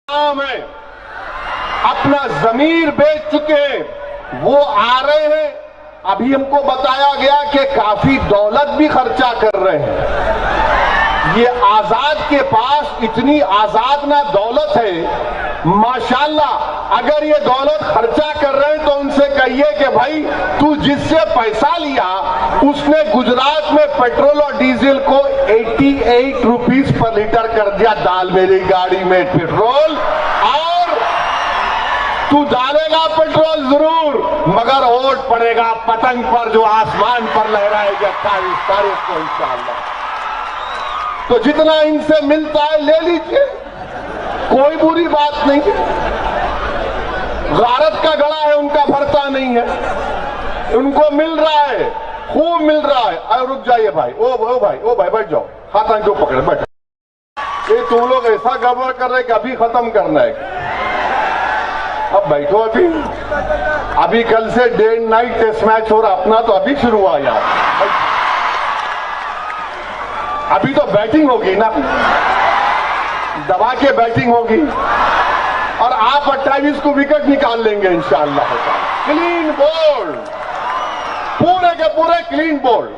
नाम है, अपना जमीर बेच चुके हैं, वो आ रहे हैं। अभी हमको बताया गया कि काफी दौलत भी खर्चा कर रहे हैं। ये आजाद के पास इतनी आजाद ना दौलत है, माशाल्लाह। अगर ये दौलत खर्चा कर रहे हैं तो उनसे कहिए कि भाई तू जिससे पैसा लिया उसने गुजरात में पेट्रोल और डीजल को 88 रुपीस पर लीटर कर दिया। डाल मेरी गाड़ी में पेट्रोल, और तू डालेगा पेट्रोल जरूर, मगर वोट पड़ेगा पतंग पर जो आसमान पर लहराएगी 28 तारीख को इंशाअल्लाह। तो जितना इनसे मिलता है ले लीजिए, कोई बुरी बात नहीं है। गारत का गड़ा है, उनका भरता नहीं है, उनको मिल रहा है, खूब मिल रहा है। अरे रुक जाइए भाई, ओ भाई बैठ जाओ, हाथ आंखों पकड़े बैठ। ये तुम लोग ऐसा गड़बड़ कर रहे कि अभी खत्म करना है। अब बैठो, अभी कल से day and night test match हो रहा, अपना तो अभी शुरू हुआ यार। अभी तो बैटिंग होगी ना, दबा के बैटिंग होगी, और आप 28 को विकेट निकाल लेंगे इंशाअल्लाह। क्लीन बोल्ड, पूरे के पूरे क्लीन बोल्ड,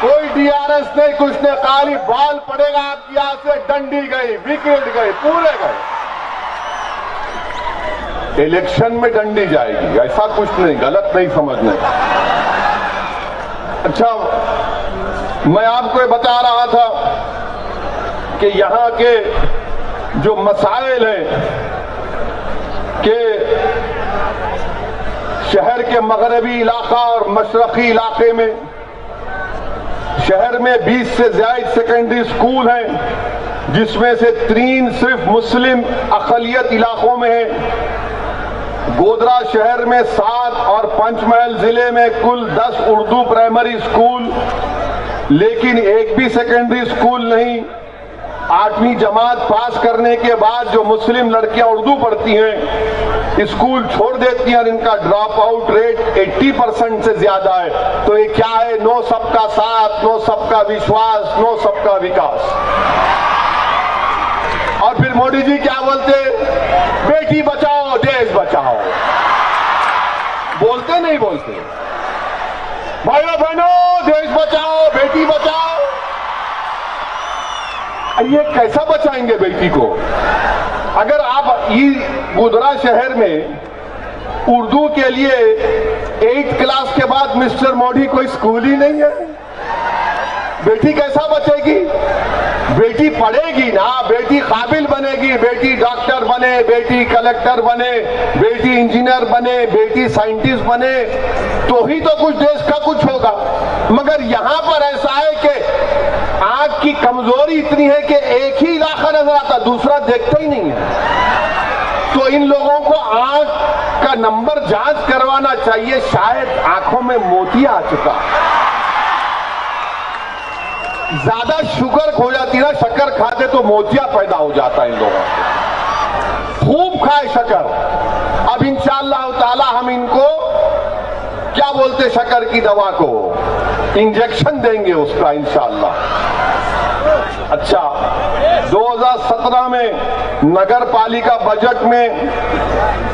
कोई डीआरएस नहीं, कुछ नहीं, खाली बॉल पड़ेगा आपकी यहां से, डंडी गई, विकेट गए, पूरे गए। इलेक्शन में डंडी जाएगी, ऐसा कुछ नहीं, गलत नहीं समझने। अच्छा, मैं आपको ये बता रहा था कि यहां के जो मसाइल हैं कि शहर के मगरबी इलाका और मशरकी इलाके में, शहर में 20 से ज्यादा सेकेंडरी स्कूल हैं, जिसमें से 3 सिर्फ मुस्लिम अक़लियत इलाकों में है। गोधरा शहर में 7 और पंचमहल जिले में कुल 10 उर्दू प्राइमरी स्कूल, लेकिन एक भी सेकेंडरी स्कूल नहीं। 8वीं जमात पास करने के बाद जो मुस्लिम लड़कियां उर्दू पढ़ती हैं, स्कूल छोड़ देती हैं, और इनका ड्रॉप आउट रेट 80% से ज्यादा है। तो ये क्या है? नो सबका साथ, नो सबका विश्वास, नो सबका विकास। और फिर मोदी जी क्या बोलते? बेटी बचाओ देश बचाओ। बोलते नहीं बोलते? भाइयों बहनों, देश बचाओ, बेटी बचाओ। ये कैसा बचाएंगे बेटी को? अगर आप गोधरा शहर में उर्दू के लिए 8th क्लास के बाद मिस्टर मोदी कोई स्कूल ही नहीं है, बेटी कैसा बचेगी? बेटी पढ़ेगी ना, बेटी काबिल बनेगी, बेटी डॉक्टर बने, बेटी कलेक्टर बने, बेटी इंजीनियर बने, बेटी साइंटिस्ट बने, तो ही तो कुछ देश का कुछ होगा। मगर यहां पर ऐसा है कि आंख की कमजोरी इतनी है कि एक ही इलाका नजर आता, दूसरा देखता ही नहीं है। तो इन लोगों को आंख का नंबर जांच करवाना चाहिए, शायद आंखों में मोतिया आ चुका। ज्यादा शुगर हो जाती है ना, शक्कर खाते तो मोतिया पैदा हो जाता है इन लोगों को। खूब खाए शक्कर। अब इंशाअल्लाह ताला हम इनको क्या बोलते, शक्कर की दवा को इंजेक्शन देंगे उसका इंशाअल्लाह। अच्छा, 2017 में नगर पालिका बजट में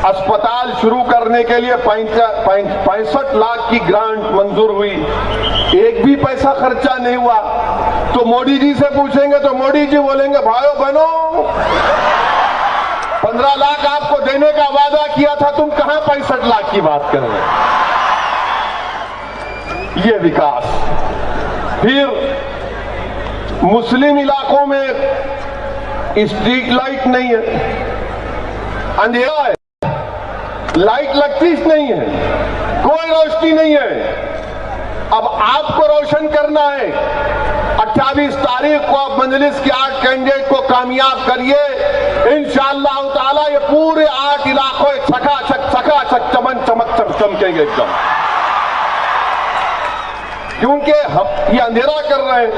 अस्पताल शुरू करने के लिए 65 लाख की ग्रांट मंजूर हुई, एक भी पैसा खर्चा नहीं हुआ। तो मोदी जी से पूछेंगे तो मोदी जी बोलेंगे, भाइयों बहनों, 15 लाख आपको देने का वादा किया था, तुम कहां 65 लाख की बात कर रहे हो? ये विकास। फिर मुस्लिम इलाकों में स्ट्रीट लाइट नहीं है, अंधेरा है, लाइट लगती नहीं है, कोई रोशनी नहीं है। अब आपको रोशन करना है। 28 तारीख को आप मजलिस के 8 कैंडिडेट को कामयाब करिए, इंशाअल्लाह ताला ये पूरे 8 इलाकों चकाचक चमन चमक चमकेंगे एकदम, क्योंकि हम ये अंधेरा कर रहे हैं।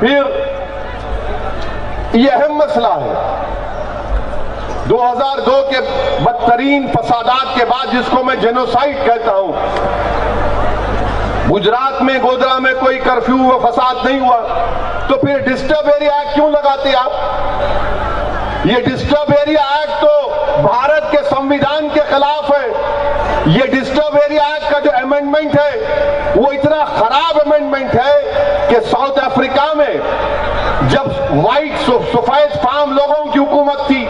फिर ये अहम मसला है 2002 के बदतरीन फसादात के बाद, जिसको मैं जेनोसाइड कहता हूं। गुजरात में गोधरा में कोई कर्फ्यू व फसाद नहीं हुआ, तो फिर डिस्टर्ब एरिया क्यों लगाते आप? ये डिस्टर्ब एरिया एक्ट तो भारत के संविधान के खिलाफ है। ये डिस्टर्ब एरिया एक्ट का जो अमेंडमेंट है वो इतना खराब अमेंडमेंट है कि साउथ अफ्रीका में जब व्हाइट सफेद फार्म लोगों की हुकूमत थी,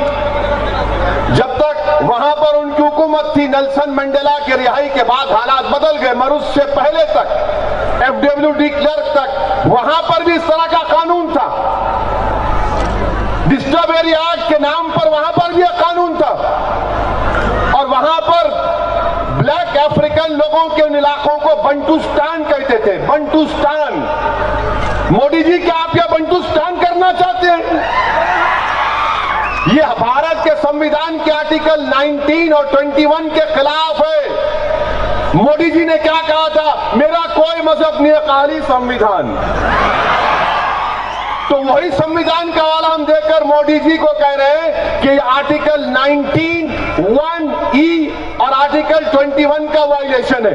जब तक वहां पर उनकी हुकूमत थी, नेल्सन मंडेला की रिहाई के बाद हालात बदल गए, मगर उससे पहले तक FW de क्लर्क तक वहां पर भी इस तरह का कानून था। डिस्टर्ब एरिया एक्ट के नाम पर वहां पर भी एक कानून था और वहां पर ब्लैक अफ्रीकन लोगों के उन इलाकों को बंटुस्तान कहते थे। बंटुस्तान। मोदी जी क्या आप यह बंटुस्तान करना चाहते हैं? यह भारत के संविधान के आर्टिकल 19 और 21 के खिलाफ है। मोदी जी ने क्या कहा था? मेरा कोई मजहब नहीं है, खाली संविधान। तो वही संविधान का हवाला हम देकर मोदी जी को कह रहे हैं कि आर्टिकल 19, 1E और आर्टिकल 21 का वायलेशन है।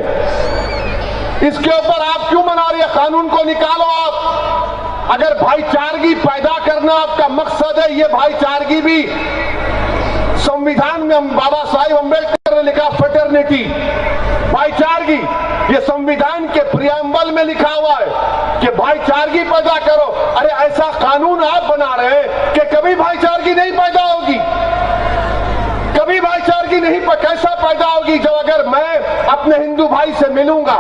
इसके ऊपर आप क्यों मना रही है? कानून को निकालो आप। अगर भाईचारगी पैदा करना आपका मकसद है, ये भाईचारगी भी संविधान में बाबा साहिब अम्बेडकर ने लिखा, फ्रेटर्निटी, भाईचारगी, ये संविधान के प्रियम्बल में लिखा हुआ है कि भाईचारगी पैदा करो। अरे ऐसा कानून आप बना रहे हैं कि कभी भाईचारगी नहीं पैदा होगी, कभी भाईचारगी नहीं कैसा पैदा होगी? जब अगर मैं अपने हिंदू भाई से मिलूंगा,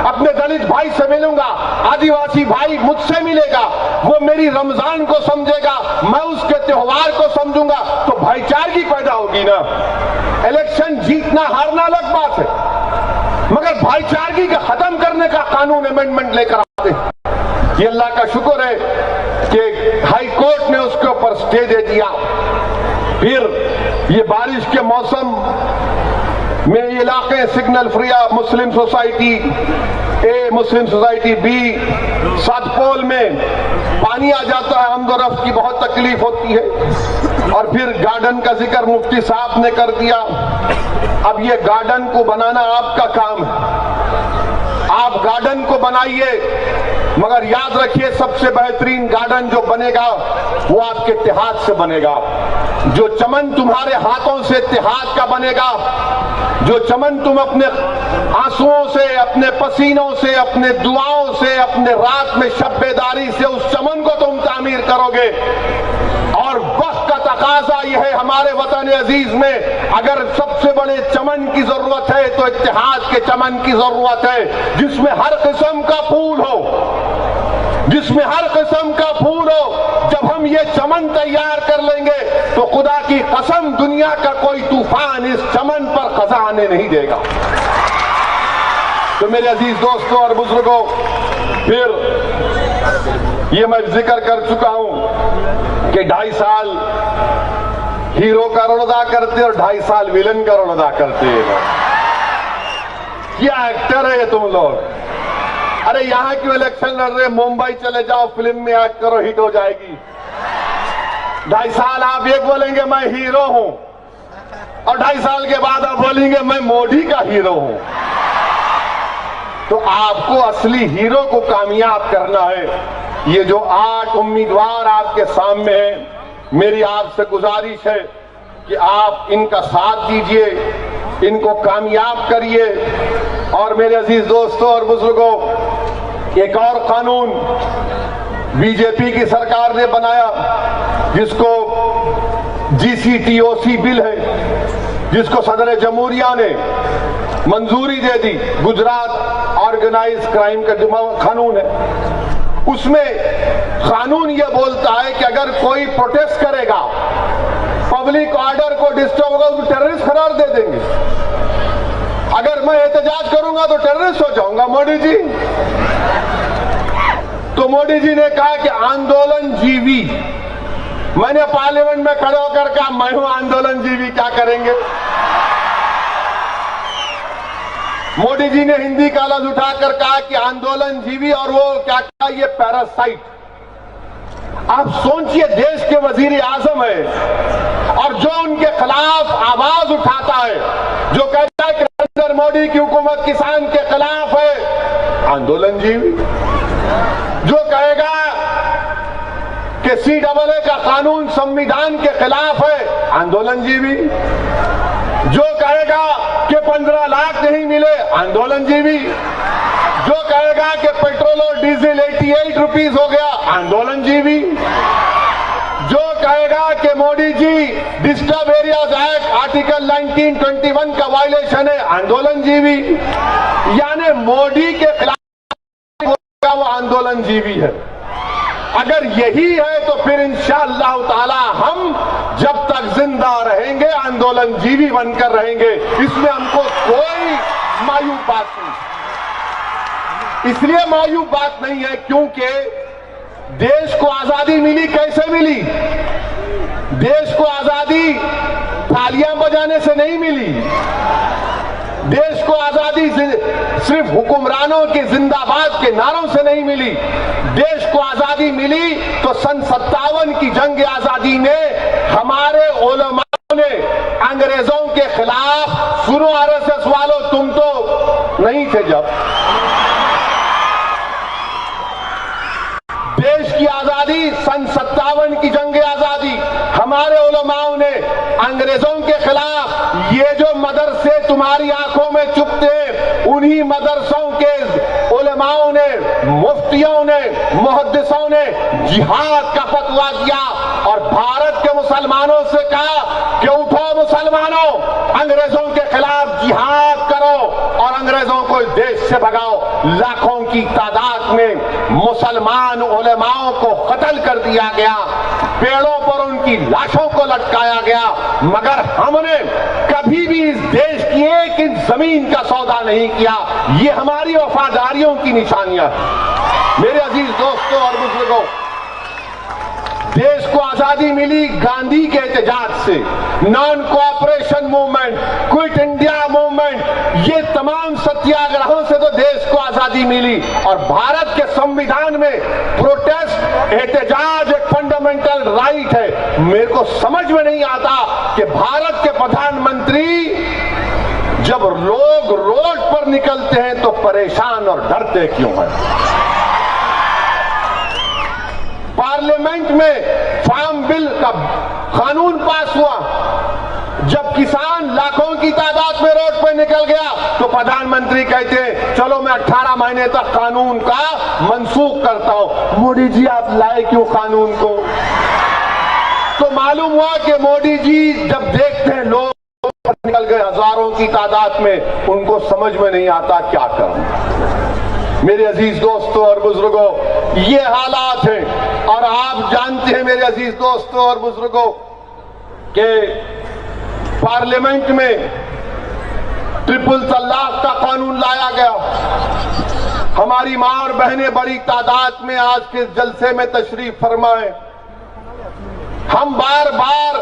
अपने दलित भाई से मिलूंगा, आदिवासी भाई मुझसे मिलेगा, वो मेरी रमजान को समझेगा, मैं उसके त्योहार को समझूंगा, तो भाईचारगी पैदा होगी ना। इलेक्शन जीतना हारना अलग बात है, मगर भाईचारगी का खत्म करने का कानून अमेंडमेंट लेकर आते हैं। ये अल्लाह का शुक्र है कि हाई कोर्ट ने उसके ऊपर स्टे दे दिया। फिर ये बारिश के मौसम में ये इलाके सिग्नल फ्रिया, मुस्लिम सोसाइटी ए, मुस्लिम सोसाइटी बी, सतपोल में पानी आ जाता है, आमदोरफ्त की बहुत तकलीफ होती है। और फिर गार्डन का जिक्र मुफ्ती साहब ने कर दिया। अब ये गार्डन को बनाना आपका काम है, आप गार्डन को बनाइए, मगर याद रखिए सबसे बेहतरीन गार्डन जो बनेगा वो आपके इत्तेहाद से बनेगा। जो चमन तुम्हारे हाथों से इत्तेहाद का बनेगा, जो चमन तुम अपने आंसुओं से, अपने पसीनों से, अपने दुआओं से, अपने रात में शब्बेदारी से उस चमन को तुम तामीर करोगे। और वक्त का तकाजा यह है हमारे वतन अजीज में, अगर सबसे बड़े चमन की जरूरत है तो इत्तेहाद के चमन की जरूरत है, जिसमें हर किस्म का फूल हो, जिसमें हर किस्म का फूल हो। जब हम ये चमन तैयार कर लेंगे तो खुदा की कसम दुनिया का कोई तूफान इस चमन पर खजा आने नहीं देगा। तो मेरे अजीज दोस्तों और बुजुर्गों, फिर ये मैं जिक्र कर चुका हूं कि 2.5 साल हीरो का रोल अदा करते और 2.5 साल विलन का रोल अदा करते हैं। क्या एक्टर है ये तुम लोग? अरे यहां क्यों इलेक्शन लड़ रहे? मुंबई चले जाओ, फिल्म में एक्ट करो, हिट हो जाएगी। 2.5 साल आप एक बोलेंगे मैं हीरो हूं और 2.5 साल के बाद आप बोलेंगे मैं मोदी का हीरो हूं। तो आपको असली हीरो को कामयाब करना है। ये जो 8 उम्मीदवार आपके सामने हैं, मेरी आपसे गुजारिश है कि आप इनका साथ दीजिए, इनको कामयाब करिए। और मेरे अजीज दोस्तों और बुजुर्गों, एक और कानून बीजेपी की सरकार ने बनाया जिसको GCTOC बिल है, जिसको सदर जमहूरिया ने मंजूरी दे दी। गुजरात ऑर्गेनाइज क्राइम का कानून है। उसमें कानून यह बोलता है कि अगर कोई प्रोटेस्ट करेगा, पब्लिक ऑर्डर को डिस्टर्ब होगा, उसको टेररिस्ट करार दे देंगे। अगर मैं एहतजाज करूंगा तो टेररिस्ट हो जाऊंगा मोदी जी। तो मोदी जी ने कहा कि आंदोलन जीवी। मैंने पार्लियामेंट में खड़े होकर कहा मैं हूं आंदोलन जीवी, क्या करेंगे? मोदी जी ने हिंदी का लफ्ज उठाकर कहा कि आंदोलन जीवी, और वो क्या कहा, ये पैरासाइट। आप सोचिए, देश के वजीर आजम है और जो उनके खिलाफ आवाज उठाता है, जो कहता है कि नरेंद्र मोदी की हुकूमत किसान के खिलाफ है, आंदोलन जीवी। जो कहेगा कि कि CAA का कानून संविधान के खिलाफ है, आंदोलन जीवी। जो कहेगा कि 15 लाख नहीं मिले, आंदोलन जीवी। जो कहेगा कि पेट्रोल और डीजल 88 रुपीस हो गया, आंदोलन जीवी। जो कहेगा कि Modi ji disturb areas act article 1921 का वायलेशन है, आंदोलन जीवी। यानी मोदी के खिलाफ वो आंदोलन जीवी है। अगर यही है तो फिर इंशाअल्लाह ताला हम जब तक जिंदा रहेंगे आंदोलन जीवी बनकर रहेंगे। इसमें हमको कोई मायूब बात नहीं। इसलिए मायूब बात नहीं है क्योंकि देश को आजादी मिली, कैसे मिली? देश को आजादी तालियां बजाने से नहीं मिली। देश को आजादी सिर्फ हुक्मरानों के जिंदाबाद के नारों से नहीं मिली। देश को आजादी मिली तो सन 57 की जंग आजादी में हमारे उलमाओं ने अंग्रेजों के खिलाफ, सुनो RSS वालों, तुम तो नहीं थे जब, देश की आजादी सन 57 की जंग आजादी हमारे उलमाओं ने अंग्रेजों के खिलाफ, ये जो मदरसे तुम्हारी आंखों में चुभते हैं, उन्हीं मदरसों के उलमाओं ने, मुफ्तियों ने, मुहद्दिसों ने जिहाद का फतवा दिया और भारत के मुसलमानों से कहा कि उठो मुसलमानों, अंग्रेजों के खिलाफ जिहाद करो और अंग्रेजों को देश से भगाओ। लाखों की तादाद में मुसलमान उलमाओं को कत्ल कर दिया गया, पेड़ों पर उनकी लाशों को लटकाया गया, मगर हमने कभी भी इस देश की एक इंच जमीन का सौदा नहीं किया। ये हमारी वफादारियों की निशानियां हैं। मेरे अजीज दोस्तों और बुजुर्गों, देश को आजादी मिली गांधी के एहतजाज से, non cooperation movement, quit India movement, ये तमाम सत्याग्रहों से तो देश को आजादी मिली। और भारत के संविधान में प्रोटेस्ट, एहतजाज एक फंडामेंटल राइट है। मेरे को समझ में नहीं आता कि भारत के प्रधानमंत्री जब लोग रोड पर निकलते हैं तो परेशान और डरते क्यों हैं? पार्लियामेंट में फार्म बिल का कानून पास हुआ, जब किसान लाखों की तादाद में रोड पर निकल गया तो प्रधानमंत्री कहते हैं चलो मैं 18 महीने तक कानून का मनसूख करता हूं। मोदी जी आप लाए क्यों कानून को? तो मालूम हुआ कि मोदी जी जब देखते हैं लोग निकल गए हजारों की तादाद में, उनको समझ में नहीं आता क्या करें। मेरे अजीज दोस्तों और बुजुर्गों, ये हालात हैं। और आप जानते हैं मेरे अजीज दोस्तों और बुजुर्गों कि पार्लियामेंट में ट्रिपल तलाक का कानून लाया गया। हमारी मां और बहनें बड़ी तादाद में आज के जलसे में तशरीफ फरमाए। हम बार बार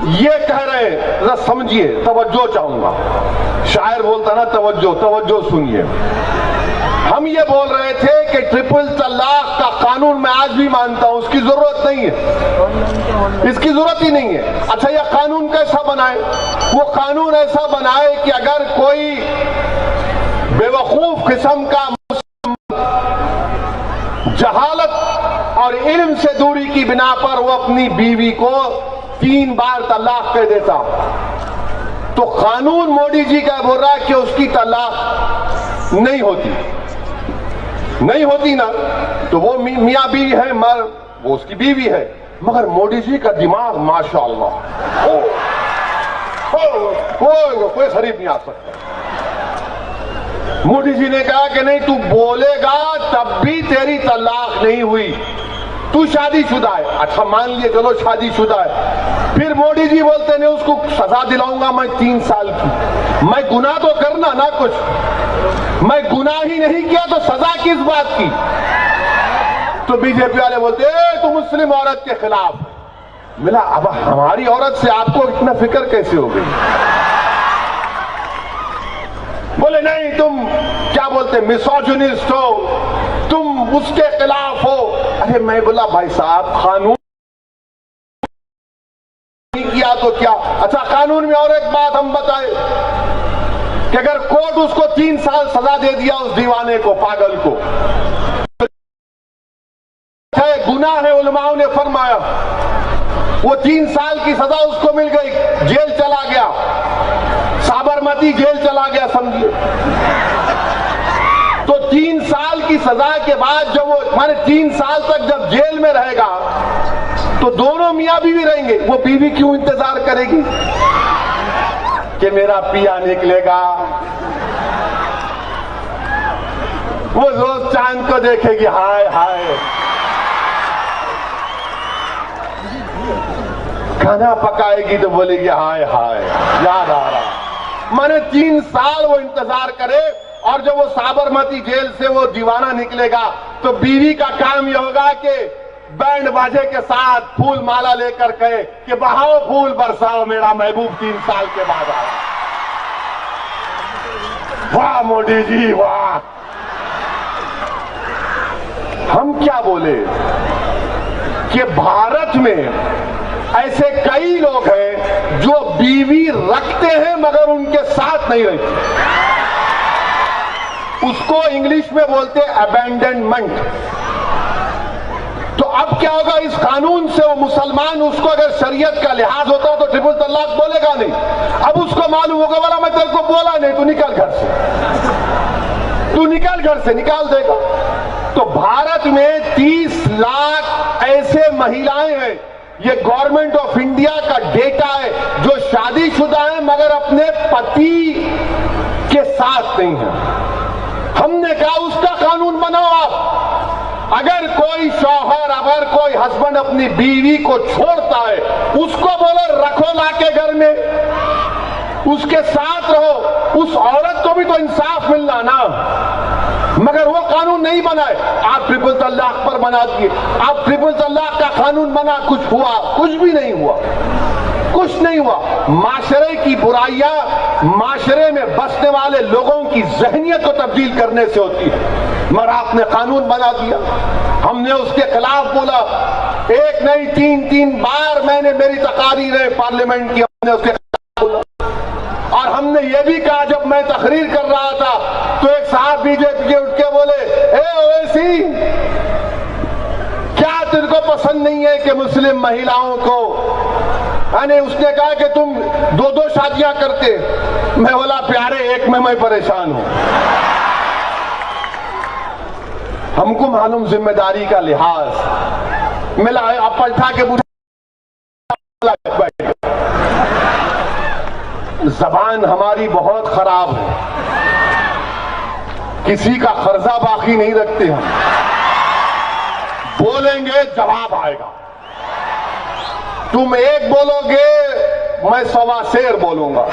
ये कह रहे हैं, जरा समझिए, तवज्जो चाहूंगा। शायर बोलता ना तवज्जो, तवज्जो सुनिए। हम ये बोल रहे थे कि ट्रिपल तलाक का कानून मैं आज भी मानता हूं, उसकी जरूरत नहीं है, इसकी जरूरत ही नहीं है। अच्छा, यह कानून कैसा बनाए? वो कानून ऐसा बनाए कि अगर कोई बेवकूफ किस्म का जहालत और इल्म से दूरी की बिना पर वो अपनी बीवी को 3 बार तलाक कह देता, तो कानून मोदी जी का बोल रहा है कि उसकी तलाक नहीं होती, नहीं होती ना, तो वो मियां बीवी है, मर वो उसकी बीवी है। मगर मोदी जी का दिमाग माशाअल्लाह, कोई खरीद नहीं आ सकता। मोदी जी ने कहा कि नहीं, तू बोलेगा तब भी तेरी तलाक नहीं हुई, तू शादीशुदा है। अच्छा, मान लिए चलो शादीशुदा है, फिर मोदी जी बोलते नहीं उसको सजा दिलाऊंगा मैं 3 साल की। मैं गुनाह तो करना ना कुछ, मैं गुनाह ही नहीं किया तो सजा किस बात की? तो बीजेपी वाले बोलते तू मुस्लिम औरत के खिलाफ। मिला, अब हमारी औरत से आपको इतना फिक्र कैसे हो गई? बोले नहीं, तुम क्या बोलते मिसोजिनिस्ट हो, तुम उसके खिलाफ हो। अरे मैं बोला भाई साहब, कानून नहीं किया तो क्या? अच्छा, कानून में और एक बात हम बताए कि अगर कोर्ट उसको 3 साल सजा दे दिया उस दीवाने को, पागल को, है, गुनाह है, उलमाओं ने फरमाया। वो 3 साल की सजा उसको मिल गई, जेल चला गया, साबरमती जेल चला गया समझिए। तो 3 साल की सजा के बाद जब वो माने 3 साल तक जब जेल में रहेगा तो दोनों मियां बीवी रहेंगे। वो बीवी क्यों इंतजार करेगी कि मेरा पिया निकलेगा? वो रोज चांद को देखेगी, हाय हाय। खाना पकाएगी तो बोलेगी हाय हाय, याद आ रहा। माने 3 साल वो इंतजार करे और जब वो साबरमती जेल से वो दीवाना निकलेगा तो बीवी का काम यह होगा कि बैंड बाजे के साथ फूल माला लेकर कहे कि बहाओ फूल बरसाओ, मेरा महबूब 3 साल के बाद आया। वाह मोदी जी वाह। हम क्या बोले कि भारत में ऐसे कई लोग हैं जो बीवी रखते हैं मगर उनके साथ नहीं रहते। उसको इंग्लिश में बोलते हैं अबैंडनमेंट। तो अब क्या होगा इस कानून से? वो मुसलमान, उसको अगर शरीयत का लिहाज होता तो ट्रिपल तलाक बोलेगा नहीं। अब उसको मालूम होगा, वाला मैं तेरे को बोला नहीं, तू निकल घर से, तू निकल घर से, निकाल देगा। तो भारत में 30 लाख ऐसे महिलाएं हैं, ये गवर्नमेंट ऑफ इंडिया का डेटा है, जो शादीशुदा है मगर अपने पति के साथ नहीं है। हमने कहा उसका कानून बनाओ आप। अगर कोई शौहर, अगर कोई हस्बैंड अपनी बीवी को छोड़ता है, उसको बोलो रखो लाके घर में, उसके साथ रहो। उस औरत को भी तो इंसाफ मिलना ना, मगर वो कानून नहीं बनाए। आप ट्रिपल तलाक पर बना दिए। आप ट्रिपल तलाक का कानून बना, कुछ हुआ? कुछ भी नहीं हुआ, कुछ नहीं हुआ। माशरे की बुराइयां माशरे में बसने वाले लोगों की जहनियत को तब्दील करने से होती है, मगर आपने कानून बना दिया। हमने उसके खिलाफ बोला, एक नहीं 3 बार मैंने मेरी तकारीरें पार्लियामेंट की, हमने उसके खिलाफ बोला। और हमने ये भी कहा, जब मैं तकरीर कर रहा था तो एक साहब बीजेपी के उठ के बोले, ए ओवैसी, क्या तेरे को पसंद नहीं है कि मुस्लिम महिलाओं को, यानी उसने कहा कि तुम 2-2 शादियां करते। मैं बोला प्यारे, एक में मैं परेशान हूं। हमको मालूम जिम्मेदारी का लिहाज मिला है। आप पलटा के बुझा, जबान हमारी बहुत खराब है, किसी का कर्जा बाकी नहीं रखते हम। बोलेंगे जवाब आएगा। तुम एक बोलोगे, मैं 1.25 शेर बोलूंगा।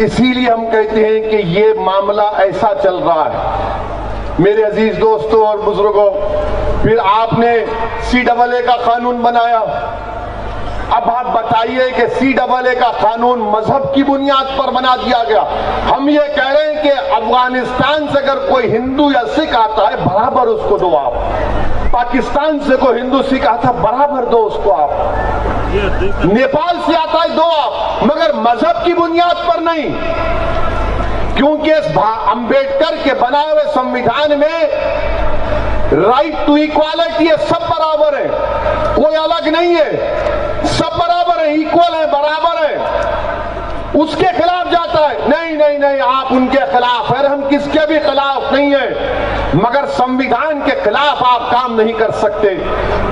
इसीलिए हम कहते हैं कि ये मामला ऐसा चल रहा है। मेरे अजीज दोस्तों और बुजुर्गों, फिर आपने CAA का कानून बनाया। अब आप बताइए कि CAA का कानून मजहब की बुनियाद पर बना दिया गया। हम ये कह रहे हैं कि अफगानिस्तान से अगर कोई हिंदू या सिख आता है, बराबर उसको दो आप। पाकिस्तान से कोई हिंदू सिख आता है, बराबर दो उसको आप। नेपाल से आता है, दो आप, मगर मजहब की बुनियाद पर नहीं। क्योंकि इस अंबेडकर के बनाए हुए संविधान में राइट टू इक्वालिटी है, सब बराबर है, कोई अलग नहीं है, सब बराबर है, इक्वल है, बराबर है। उसके खिलाफ जाता है, नहीं नहीं नहीं आप उनके खिलाफ है। हम किसके भी खिलाफ नहीं है, मगर संविधान के खिलाफ आप काम नहीं कर सकते।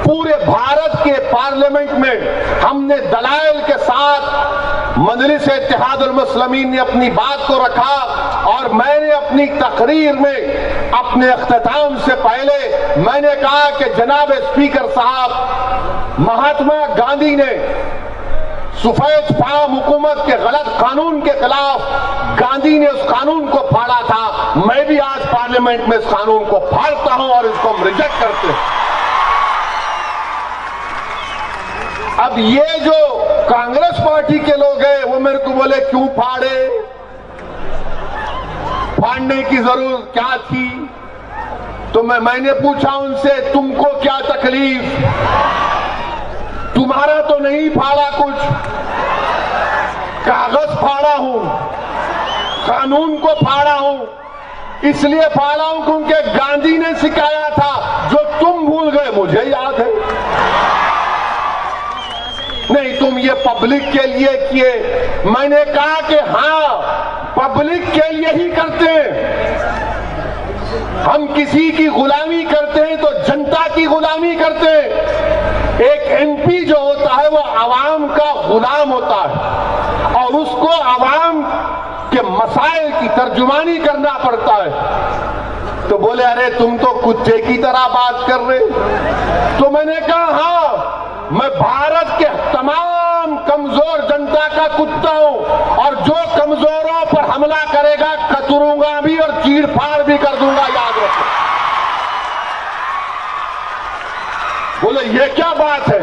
पूरे भारत के पार्लियामेंट में हमने दलाइल के साथ मजलिस इत्तेहादुल मुस्लिमीन ने अपनी बात को रखा और मैंने अपनी तकरीर में अपने अख्तिताम से पहले मैंने कहा कि जनाब स्पीकर साहब, महात्मा गांधी ने सफेद फार्म हुकूमत के गलत कानून के खिलाफ गांधी ने उस कानून को फाड़ा था। मैं भी आज पार्लियामेंट में इस कानून को फाड़ता हूं और इसको हम रिजेक्ट करते हैं। अब ये जो कांग्रेस पार्टी के लोग हैं वो मेरे को बोले क्यों फाड़े, फाड़ने की जरूरत क्या थी? तो मैंने पूछा उनसे, तुमको क्या तकलीफ? तुम्हारा तो नहीं फाड़ा कुछ, कागज फाड़ा हूं, कानून को फाड़ा हूं, इसलिए फाड़ा हूं क्योंकि गांधी ने सिखाया था, जो तुम भूल गए मुझे याद है। नहीं, तुम ये पब्लिक के लिए किए। मैंने कहा कि हाँ, पब्लिक के लिए ही करते हैं। हम किसी की गुलामी करते हैं तो जनता की गुलामी करते हैं। एक एमपी जो होता है वो आवाम का गुलाम होता है और उसको आवाम के मसाइल की तर्जुमानी करना पड़ता है। तो बोले अरे तुम तो कुत्ते की तरह बात कर रहे। तो मैंने कहा हाँ, मैं भारत के तमाम कमजोर जनता का कुत्ता हूं और जो कमजोरों पर हमला करेगा कतरूंगा भी और चीरफाड़ भी कर दूंगा, याद रखो। बोले ये क्या बात है?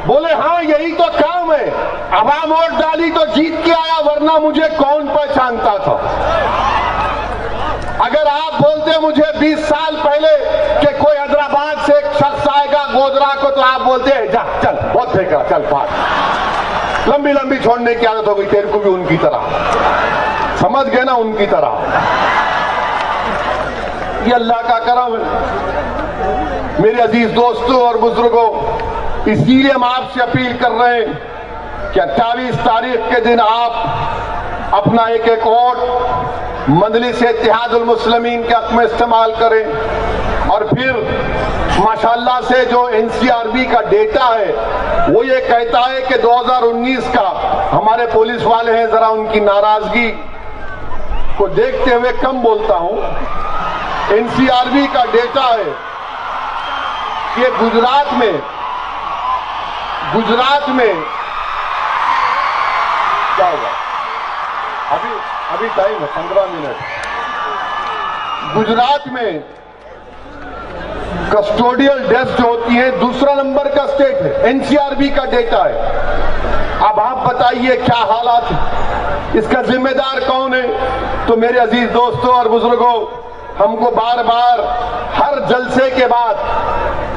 बोले हाँ, यही तो काम है। आवाम वोट डाली तो जीत के आया, वरना मुझे कौन पहचानता था। अगर आप बोलते मुझे 20 साल पहले कि कोई हैदराबाद से एक शख्स आएगा गोधरा को, तो आप बोलते हैं जा चल, बहुत फेंका, चल फाड़। लंबी लंबी छोड़ने की आदत हो गई तेरे को भी उनकी तरह, समझ गए ना, उनकी तरह। ये अल्लाह का करम है। मेरे अजीज दोस्तों और बुजुर्गों, इसीलिए हम आपसे अपील कर रहे हैं कि 28 तारीख के दिन आप अपना एक एक वोट मजलिस इत्तेहादुल मुस्लिमीन के हक में इस्तेमाल करें। और फिर माशाअल्लाह से जो एनसीआरबी का डेटा है वो ये कहता है कि 2019 का, हमारे पुलिस वाले हैं, जरा उनकी नाराजगी को देखते हुए कम बोलता हूं, एनसीआरबी का डेटा है कि गुजरात में क्या होगा, अभी टाइम है 15 मिनट। गुजरात में कस्टोडियल डेथ जो होती है दूसरा नंबर का स्टेट है, एनसीआरबी का डेटा है। अब आप बताइए क्या हालात है, इसका जिम्मेदार कौन है? तो मेरे अजीज दोस्तों और बुजुर्गों, हमको बार बार हर जलसे के बाद,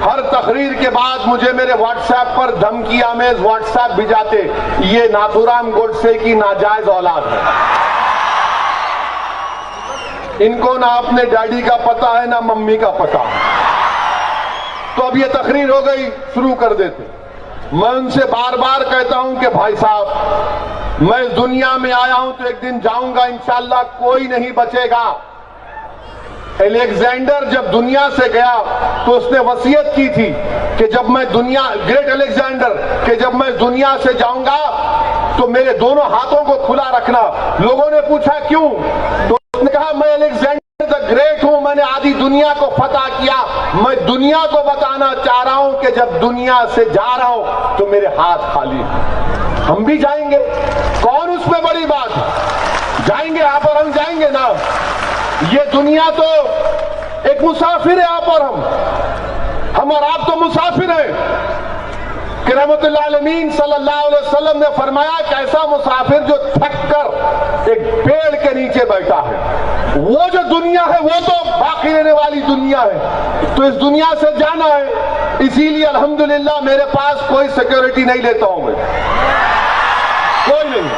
हर तकरीर के बाद मुझे मेरे व्हाट्सएप पर धमकी आमेज व्हाट्सएप भिजाते, ये नाथूराम गोडसे की नाजायज औलाद है, इनको ना अपने डैडी का पता है ना मम्मी का पता है। तो अब ये तकरीर हो गई, शुरू कर देते। मैं उनसे बार बार कहता हूं कि भाई साहब, मैं इस दुनिया में आया हूं तो एक दिन जाऊंगा इंशाअल्लाह, कोई नहीं बचेगा। अलेक्जेंडर जब दुनिया से गया तो उसने वसीयत की थी कि जब मैं दुनिया, ग्रेट अलेक्जेंडर, कि जब मैं दुनिया से जाऊंगा तो मेरे दोनों हाथों को खुला रखना। लोगों ने पूछा क्यों? तो उसने कहा मैं अलेक्जेंडर द ग्रेट हूं, मैंने आधी दुनिया को फतह किया, मैं दुनिया को बताना चाह रहा हूं कि जब दुनिया से जा रहा हूं तो मेरे हाथ खाली हैं। हम भी जाएंगे, कौन उसमें बड़ी बात है? जाएंगे आप और हम जाएंगे ना। ये दुनिया तो एक मुसाफिर है, आप और हम और आप तो मुसाफिर हैं। कि रहमतुल्लाह अलमीन सल्लल्लाहु अलैहि वसल्लम ने फरमाया कि ऐसा मुसाफिर जो थक कर एक पेड़ के नीचे बैठा है, वो जो दुनिया है वो तो बाकी रहने वाली दुनिया है, तो इस दुनिया से जाना है। इसीलिए अल्हम्दुलिल्लाह मेरे पास कोई सिक्योरिटी नहीं लेता हूं मैं, कोई नहीं।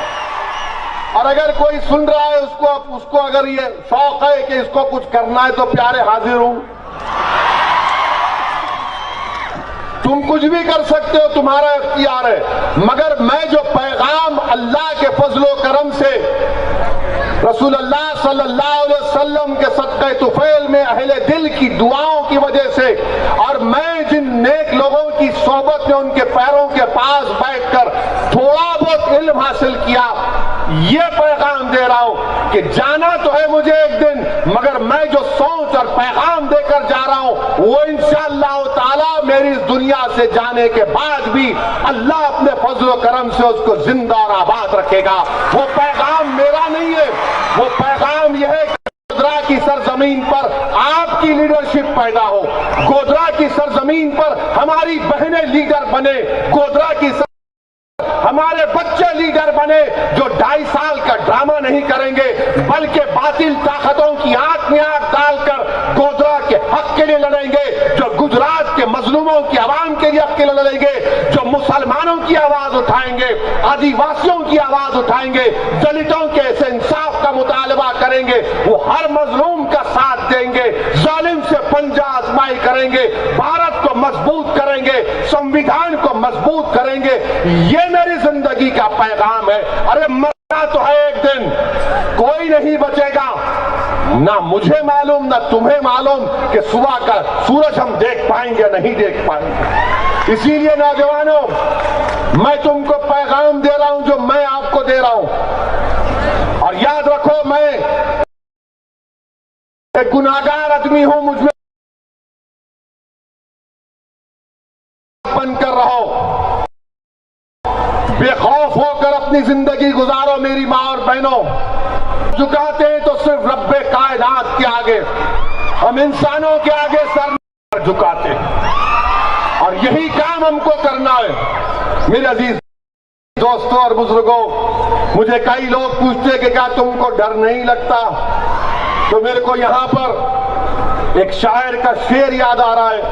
और अगर कोई सुन रहा है उसको अगर ये शौक है कि इसको कुछ करना है तो प्यारे हाजिर हूं, तुम कुछ भी कर सकते हो, तुम्हारा इख्तियार है। मगर मैं जो पैगाम अल्लाह के फजलो करम से, रसूल अल्लाह सल्लल्लाहु अलैहि वसल्लम के सदक़े तुफैल में अहले दिल की दुआओं की वजह से, और मैं जिन नेक लोगों की सोबत में उनके पैरों के पास बैठकर थोड़ा बहुत इल्म हासिल किया, ये पैगाम दे रहा हूं कि जाना तो है मुझे एक दिन, मगर मैं जो सोच और पैगाम देकर जा रहा हूं वो इंशाअल्लाह ताला मेरी इस दुनिया से जाने के बाद भी अल्लाह अपने फजल करम से उसको जिंदा और आबाद रखेगा। वो पैगाम मेरा नहीं है, वो पैगाम यह है कि गोधरा की सरजमीन पर आपकी लीडरशिप पैदा हो, गोधरा की सरजमीन पर हमारी बहनें लीडर बने, गोधरा की हमारे बच्चे लीडर बने जो 2.5 साल का ड्रामा नहीं करेंगे, बल्कि बातिल ताकतों की आंख में आंख डालकर गोधरा के हक के लिए लड़ेंगे, जो गुजरात के मजलूमों की आवाम के लिए अकेले लड़ेंगे, जो मुसलमानों की आवाज उठाएंगे, आदिवासियों की आवाज उठाएंगे, दलितों के ऐसे इंसाफ का मुतालबा करेंगे, वो हर मजलूम का साथ देंगे, जालिम से पंजा आजमाई करेंगे, भारत को मजबूत करेंगे, संविधान को मजबूत करेंगे। ये मेरी जिंदगी का पैगाम है। अरे मरना तो है एक दिन, कोई नहीं बचेगा, ना मुझे मालूम ना तुम्हें मालूम कि सुबह का सूरज हम देख पाएंगे नहीं देख पाएंगे। इसीलिए नौजवानों, मैं तुमको पैगाम दे रहा हूं जो मैं आपको दे रहा हूं, और याद रखो मैं एक गुनाहगार आदमी हूं, मुझमें कर रहो, बेखौफ होकर अपनी जिंदगी गुजारो। मेरी मां और बहनों, झुकाते हैं तो सिर्फ रब्बे कायनात के आगे, हम इंसानों के आगे सर झुकाते हैं, और यही काम हमको करना है। मेरे अजीज दोस्तों और बुजुर्गों, मुझे कई लोग पूछते हैं कि क्या तुमको डर नहीं लगता, तो मेरे को यहां पर एक शायर का शेर याद आ रहा है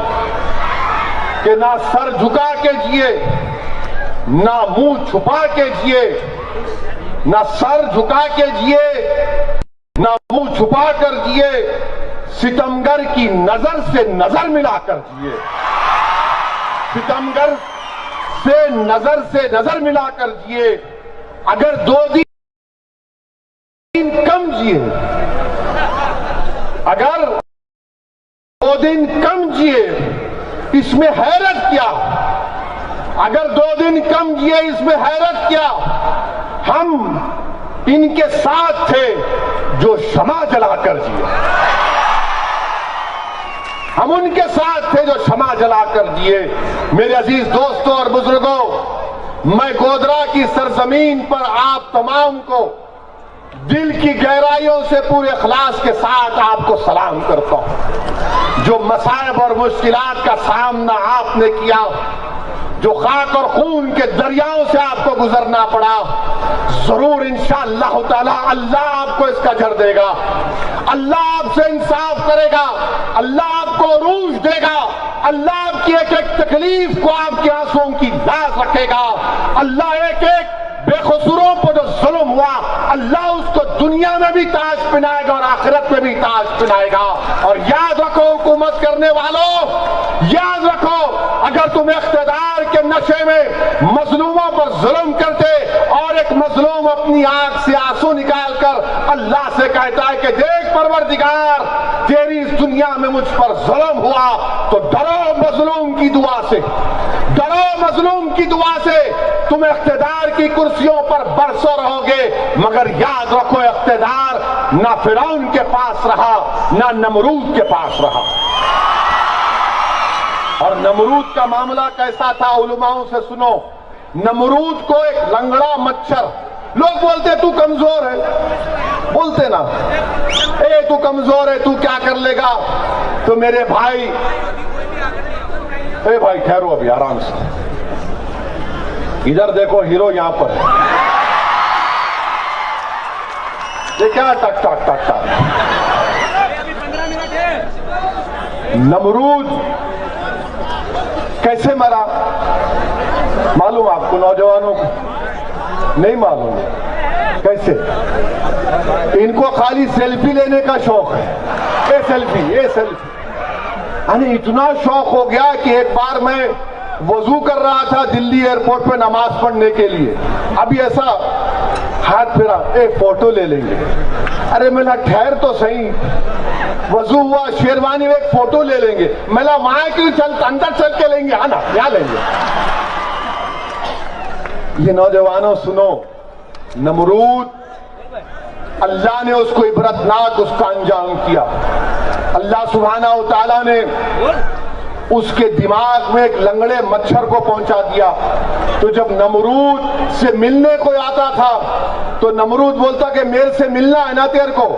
कि ना सर झुका के जिए, ना मुंह छुपा के जिए, ना सर झुका के जिए, ना मुंह छुपा कर जिए, सितमगर की नजर से नजर मिलाकर जिए, सितमगर से नजर मिलाकर जिए। अगर 2 दिन कम जिए, अगर 2 दिन कम जिए, इसमें हैरत क्या? अगर 2 दिन कम जिए, इसमें हैरत क्या? हम इनके साथ थे जो शमा जलाकर जिए, हम उनके साथ थे जो क्षमा जलाकर जिए। मेरे अजीज दोस्तों और बुजुर्गों, मैं गोधरा की सरजमीन पर आप तमाम को दिल की गहराइयों से पूरे इखलास के साथ आपको सलाम करता हूं। जो मसाइब और मुश्किलात का सामना आपने किया, जो खाक और खून के दरियाओं से आपको गुजरना पड़ा, जरूर इंशाअल्लाह ताला अल्लाह आपको इसका अजर देगा, अल्लाह आपसे इंसाफ करेगा, अल्लाह आपको अरूज देगा, अल्लाह आपकी एक एक तकलीफ को आपके आंसुओं की लाज रखेगा, अल्लाह एक एक बेकसूरों पर जो जुल्म हुआ, अल्लाह उसको दुनिया में भी ताज पहनाएगा और आखिरत में भी ताज पहनाएगा। और याद रखो हुकूमत करने वालों, याद रखो, अगर तुम इख्तिदार के नशे में मजलूमों पर जुल्म करते और एक मजलूम अपनी आंख से आंसू निकालकर अल्लाह से कहता है कि देख परवरदिगार, तेरी इस दुनिया में मुझ पर जुल्म हुआ, तो डरो मजलूम की दुआ से, डरो मजलूम की दुआ से। तुम इख्तिदार की कुर्सियों पर बरसों रहोगे, मगर याद रखो इख्तिदार ना फिरौन के पास रहा, ना नमरूद के पास रहा। और नमरूद का मामला कैसा था, उलमाओं से सुनो। नमरूद को एक लंगड़ा मच्छर, लोग बोलते तू कमजोर है, बोलते ना, ए तू कमजोर है, तू क्या कर लेगा। तो मेरे भाई, ए भाई ठहरो अभी आराम से, इधर देखो हीरो यहां पर है, ये क्या टक टक टक टक। नमरूद कैसे मरा मालूम आपको, नौजवानों को नहीं मालूम कैसे? इनको खाली सेल्फी लेने का शौक है, ये सेल्फी, ये सेल्फी। यानी इतना शौक हो गया कि एक बार मैं वजू कर रहा था दिल्ली एयरपोर्ट पे नमाज पढ़ने के लिए, अभी ऐसा हाथ फेरा, एक फोटो ले लेंगे। अरे मेरा ठहर तो सही, वजू हुआ, शेरवानी में एक फोटो ले लेंगे। मेरा वहां क्यों चल, अंदर चल के लेंगे, आना क्या लेंगे। ये नौजवानों सुनो, नमरूद अल्लाह ने उसको इबरतनाक उसका अंजाम किया। अल्लाह सुब्हाना व तआला ने उसके दिमाग में एक लंगड़े मच्छर को पहुंचा दिया। तो जब नमरूद से मिलने को आता था तो नमरूद बोलता कि मेरे से मिलना है ना तेरे को,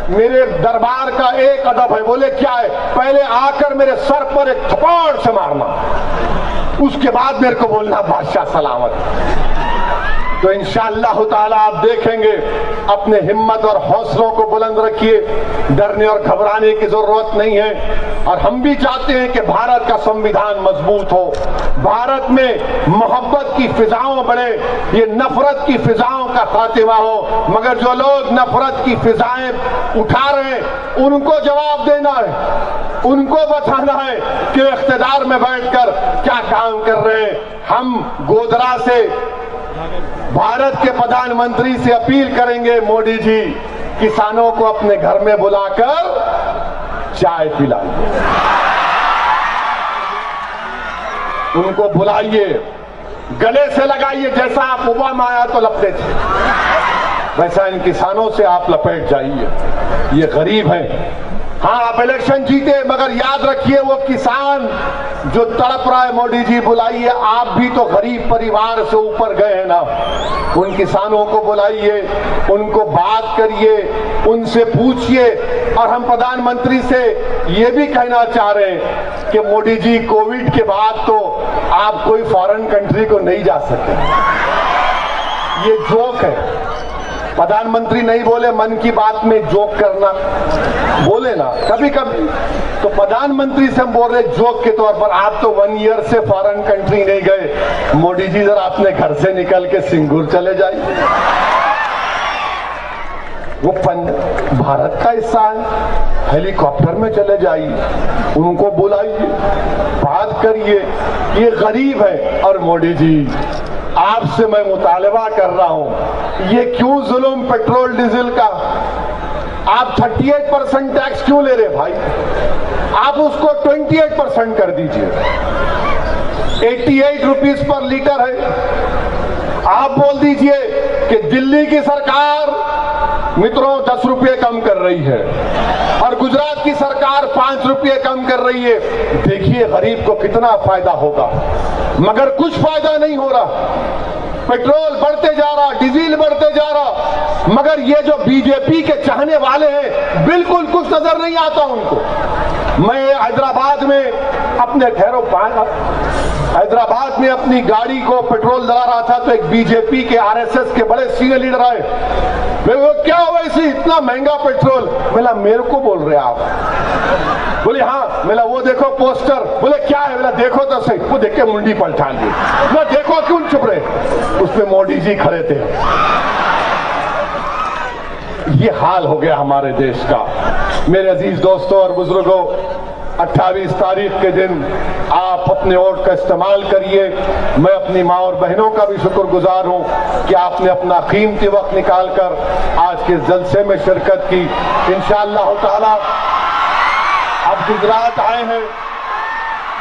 मेरे दरबार का एक अदब है। बोले क्या है? पहले आकर मेरे सर पर एक थप्पड़ से मारना, उसके बाद मेरे को बोलना बादशाह सलामत। तो इंशाअल्लाह ताला आप देखेंगे, अपने हिम्मत और हौसलों को बुलंद रखिए, डरने और घबराने की जरूरत नहीं है। और हम भी चाहते हैं कि भारत का संविधान मजबूत हो, भारत में मोहब्बत की फिजाओं बढ़े, ये नफरत की फिजाओं का खात्मा हो। मगर जो लोग नफरत की फिजाएं उठा रहे हैं, उनको जवाब देना है, उनको बताना है कि इख्तिदार में बैठकर क्या काम कर रहे हैं। हम गोधरा से भारत के प्रधानमंत्री से अपील करेंगे, मोदी जी किसानों को अपने घर में बुलाकर चाय पिलाइए, उनको बुलाइए, गले से लगाइए। जैसा आप ओबामा आया तो लपटे थे, वैसा इन किसानों से आप लपेट जाइए। ये गरीब हैं। हाँ, आप इलेक्शन जीते, मगर याद रखिए वो किसान जो तड़प रहा है, मोदी जी बुलाइए। आप भी तो गरीब परिवार से ऊपर गए हैं ना, उन किसानों को बुलाइए, उनको बात करिए, उनसे पूछिए। और हम प्रधानमंत्री से ये भी कहना चाह रहे हैं कि मोदी जी कोविड के बाद तो आप कोई फॉरेन कंट्री को नहीं जा सकते। ये जोक है। प्रधानमंत्री नहीं बोले मन की बात में जोक करना, बोले ना कभी कभी। तो प्रधानमंत्री से हम बोल रहे जोक के तौर पर, आप तो 1 ईयर से फॉरेन कंट्री नहीं गए। मोदी जी जरा अपने घर से निकल के सिंगूर चले जाइए, वो भारत का हिस्सा है। हेलीकॉप्टर में चले जाइए, उनको बुलाइए, बात करिए। ये गरीब है। और मोदी जी, आपसे मैं मुतालबा कर रहा हूं, ये क्यों जुल्म पेट्रोल डीजल का? आप 38% टैक्स क्यों ले रहे भाई? आप उसको 28% कर दीजिए। 88 रुपीज पर लीटर है। आप बोल दीजिए कि दिल्ली की सरकार मित्रों 10 रुपये कम कर रही है और गुजरात की सरकार 5 रुपये कम कर रही है। देखिए गरीब को कितना फायदा होगा, मगर कुछ फायदा नहीं हो रहा। पेट्रोल बढ़ते जा रहा, डीजल बढ़ते जा रहा, मगर ये जो बीजेपी के चाहने वाले हैं बिल्कुल कुछ नजर नहीं आता उनको। मैं हैदराबाद में अपने हैदराबाद में अपनी गाड़ी को पेट्रोल डला रहा था, तो एक बीजेपी के आरएसएस के बड़े सीनियर लीडर आए। क्या हुआ इसी इतना महंगा पेट्रोल? बोला मेरे को बोल रहे आप? बोले हाँ। बोला वो देखो पोस्टर। बोले क्या है? बोला देखो तो सही। वो देख के मुंडी पलटा ली। बोला देखो क्यों चुप रहे? उसमें मोदी जी खड़े थे। ये हाल हो गया हमारे देश का। मेरे अजीज दोस्तों और बुजुर्गों, 28 तारीख के दिन आप अपने वोट का इस्तेमाल करिए। मैं अपनी माँ और बहनों का भी शुक्रगुजार हूँ कि आपने अपना कीमती वक्त निकालकर आज के जलसे में शिरकत की। इंशाअल्लाह ताला अब गुजरात आए हैं,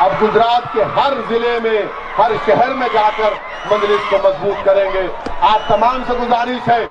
अब गुजरात के हर जिले में, हर शहर में जाकर मजलिस को मजबूत करेंगे। आप तमाम से गुजारिश है